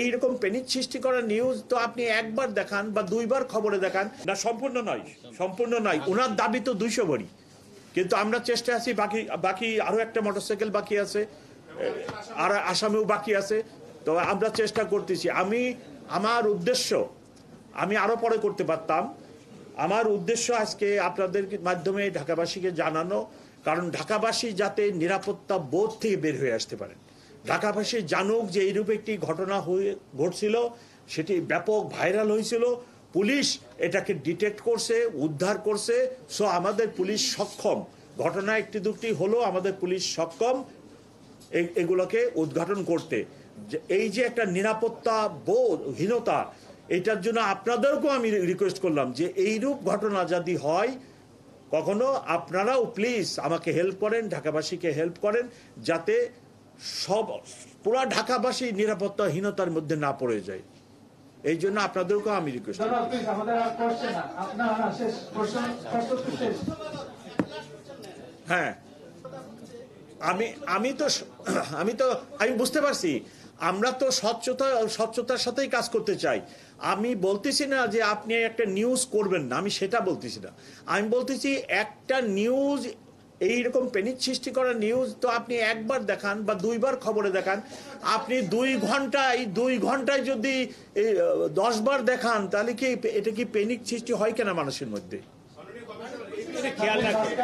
এইরকম প্যানিক সৃষ্টি করা নিউজ তো আপনি একবার দেখান বা দুইবার খবরে দেখান না, সম্পূর্ণ নয়। ওনার দাবি তো 200 ভরি, কিন্তু আমরা চেষ্টা আছি বাকি আরো একটা মোটরসাইকেল বাকি আছে, আর আসামিও বাকি আছে। তো আমরা চেষ্টা করতেছি। আমার উদ্দেশ্য আমি আরো পরে করতে পারতাম। আমার উদ্দেশ্য আজকে আপনাদের মাধ্যমে ঢাকাবাসীকে জানানো, কারণ ঢাকাবাসী যাতে নিরাপত্তা বোধ থেকে বের হয়ে আসতে পারেন। ঢাকাবাসী জানুক যে এইরূপ একটি ঘটনা ঘটছিল, সেটি ব্যাপক ভাইরাল হয়েছিল, পুলিশ এটাকে ডিটেক্ট করছে, উদ্ধার করছে। সো আমাদের পুলিশ সক্ষম, ঘটনা একটি দুটি হলো, আমাদের পুলিশ সক্ষম এগুলোকে উদ্ঘাটন করতে। এই যে একটা নিরাপত্তা বোধহীনতা, এটার জন্য আপনাদেরকেও আমি রিকোয়েস্ট করলাম যে এইরূপ ঘটনা যদি হয় কখনো, আপনারাও প্লিজ আমাকে হেল্প করেন, ঢাকাবাসীকে হেল্প করেন, যাতে পুরা ঢাকাবাসী নিরাপত্তাহীনতার মধ্যে না পড়ে যায়। এই জন্য আপনাদেরকেও আমি রিকোয়েস্ট করি। হ্যাঁ, আমি বুঝতে পারছি। আমরা তো স্বচ্ছতার সাথেই কাজ করতে চাই। আমি বলতেছি না যে আপনি একটা নিউজ করবেন না, আমি সেটা বলতেছি না। আমি বলতেছি একটা নিউজ, এইরকম প্যানিক সৃষ্টি করা নিউজ তো আপনি একবার দেখান বা দুইবার খবরে দেখান। আপনি 2 ঘন্টায় যদি 10 বার দেখান, তাহলে কি এটা কি প্যানিক সৃষ্টি হয় কেন মানুষের মধ্যে? খেয়াল রাখবেন।